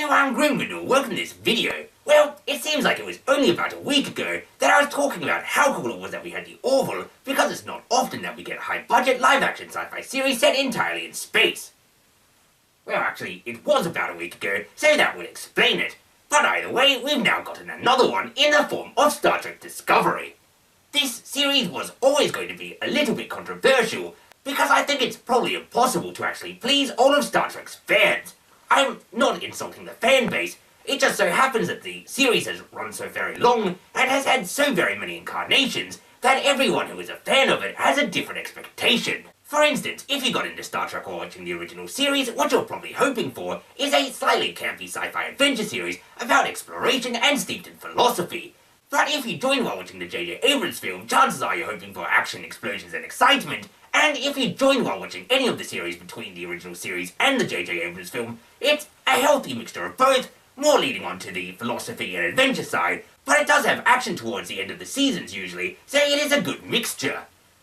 Hello, I'm Grindle. Welcome to this video. Well, it seems like it was only about a week ago that I was talking about how cool it was that we had the Orville, because it's not often that we get a high-budget live-action sci-fi series set entirely in space. Well, actually, it was about a week ago, so that would explain it. But either way, we've now gotten another one in the form of Star Trek Discovery. This series was always going to be a little bit controversial, because I think it's probably impossible to actually please all of Star Trek's fans. I'm not insulting the fan base, it just so happens that the series has run so very long and has had so very many incarnations that everyone who is a fan of it has a different expectation. For instance, if you got into Star Trek while watching the original series, what you're probably hoping for is a slightly campy sci-fi adventure series about exploration and steeped in philosophy. But if you join while watching the J.J. Abrams film, chances are you're hoping for action, explosions and excitement. And if you join while watching any of the series between the original series and the J.J. Abrams film, it's a healthy mixture of both, more leading on to the philosophy and adventure side, but it does have action towards the end of the seasons usually, so it is a good mixture.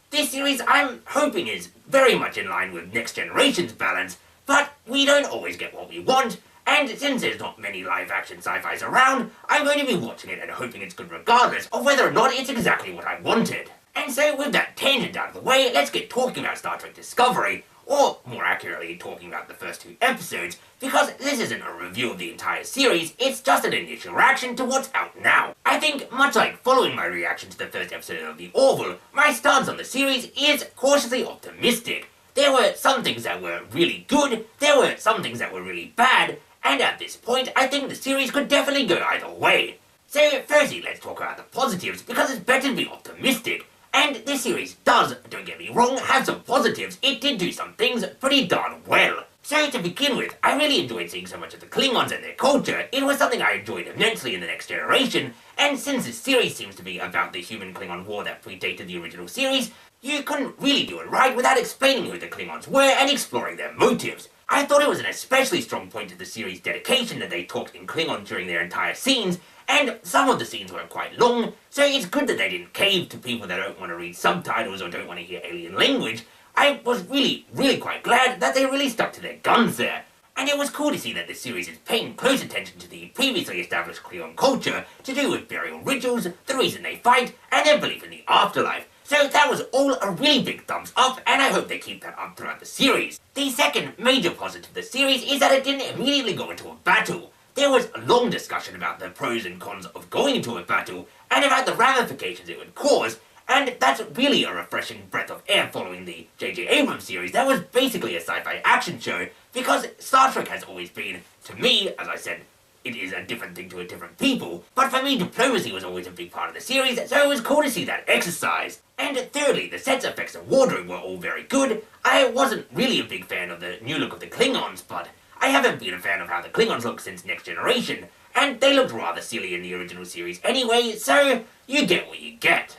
This series, I'm hoping, is very much in line with Next Generation's balance, but we don't always get what we want, and since there's not many live-action sci-fis around, I'm going to be watching it and hoping it's good regardless of whether or not it's exactly what I wanted. And so, with that tangent out of the way, let's get talking about Star Trek Discovery, or more accurately, talking about the first 2 episodes, because this isn't a review of the entire series, it's just an initial reaction to what's out now. I think, much like following my reaction to the first episode of The Orville, my stance on the series is cautiously optimistic. There were some things that were really good, there were some things that were really bad, and at this point, I think the series could definitely go either way. So, firstly, let's talk about the positives, because it's better to be optimistic. And this series does, don't get me wrong, have some positives. It did do some things pretty darn well. So to begin with, I really enjoyed seeing so much of the Klingons and their culture. It was something I enjoyed immensely in The Next Generation, and since this series seems to be about the human-Klingon war that predated the original series, you couldn't really do it right without explaining who the Klingons were and exploring their motives. I thought it was an especially strong point to the series' dedication that they talked in Klingon during their entire scenes, and some of the scenes were quite long, so it's good that they didn't cave to people that don't want to read subtitles or don't want to hear alien language. I was really quite glad that they really stuck to their guns there. And it was cool to see that this series is paying close attention to the previously established Klingon culture to do with burial rituals, the reason they fight, and their belief in the afterlife. So that was all a really big thumbs up, and I hope they keep that up throughout the series. The second major positive of the series is that it didn't immediately go into a battle. There was a long discussion about the pros and cons of going into a battle, and about the ramifications it would cause, and that's really a refreshing breath of air following the J.J. Abrams series that was basically a sci-fi action show, because Star Trek has always been, to me, as I said, it is a different thing to a different people, but for me diplomacy was always a big part of the series, so it was cool to see that exercise. And thirdly, the sets, effects and wardrobe were all very good. I wasn't really a big fan of the new look of the Klingons, but I haven't been a fan of how the Klingons look since Next Generation, and they looked rather silly in the original series anyway, so you get what you get.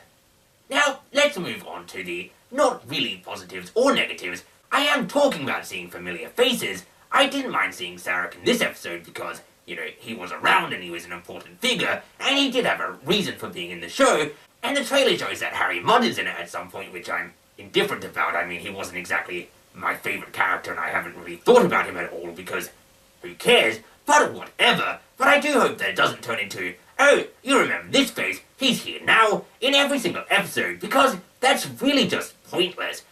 Now, let's move on to the not really positives or negatives. I am talking about seeing familiar faces. I didn't mind seeing Sarek in this episode because, he was around and he was an important figure, and he did have a reason for being in the show, and the trailer shows that Harry Mudd is in it at some point, which I'm indifferent about. I mean, he wasn't exactly my favourite character, and I haven't really thought about him at all, because who cares? But whatever. But I do hope that it doesn't turn into, oh, you remember this face, he's here now, in every single episode, because that's really just pointless.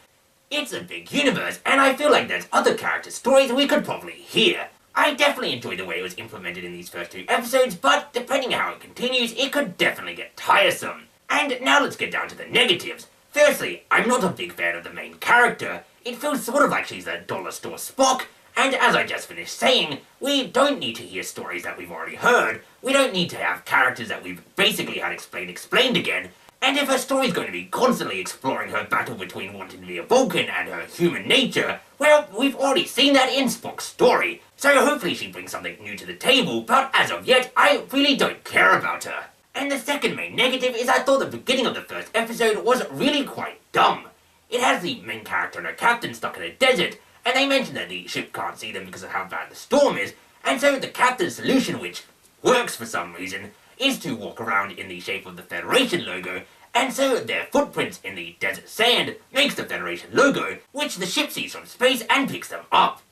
It's a big universe, and I feel like there's other character stories we could probably hear. I definitely enjoyed the way it was implemented in these first 2 episodes, but depending on how it continues, it could definitely get tiresome. And now let's get down to the negatives. Firstly, I'm not a big fan of the main character. It feels sort of like she's a dollar store Spock, and as I just finished saying, we don't need to hear stories that we've already heard. We don't need to have characters that we've basically had explained again. And if her story's going to be constantly exploring her battle between wanting to be a Vulcan and her human nature, well, we've already seen that in Spock's story. So hopefully she brings something new to the table, but as of yet, I really don't care about her. And the second main negative is I thought the beginning of the first episode was really quite dumb. It has the main character and her captain stuck in a desert, and they mention that the ship can't see them because of how bad the storm is, and so the captain's solution, which works for some reason, is to walk around in the shape of the Federation logo, and so their footprints in the desert sand makes the Federation logo, which the ship sees from space and picks them up.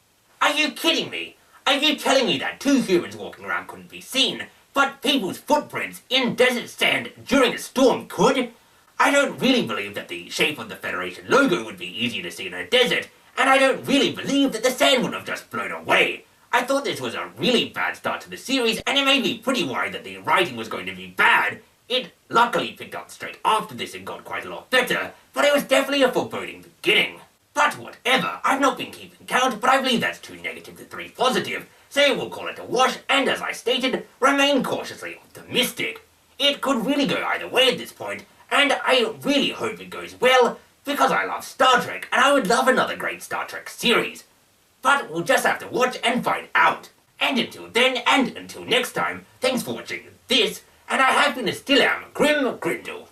Are you kidding me? Are you telling me that two humans walking around couldn't be seen, but people's footprints in desert sand during a storm could? I don't really believe that the shape of the Federation logo would be easier to see in a desert, and I don't really believe that the sand would have just blown away. I thought this was a really bad start to the series, and it made me pretty worried that the writing was going to be bad. It luckily picked up straight after this and got quite a lot better, but it was definitely a foreboding beginning. But whatever, I've not been keeping count, but I believe that's 2 negative to 3 positive, so we'll call it a wash, and as I stated, remain cautiously optimistic. It could really go either way at this point, and I really hope it goes well, because I love Star Trek, and I would love another great Star Trek series. But we'll just have to watch and find out. And until then, and until next time, thanks for watching this, and I have been and still am Grindle.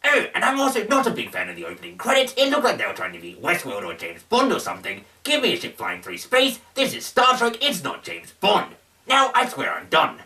Oh, and I'm also not a big fan of the opening credits. It looked like they were trying to be Westworld or James Bond or something. Give me a ship flying through space. This is Star Trek, it's not James Bond. Now, I swear I'm done.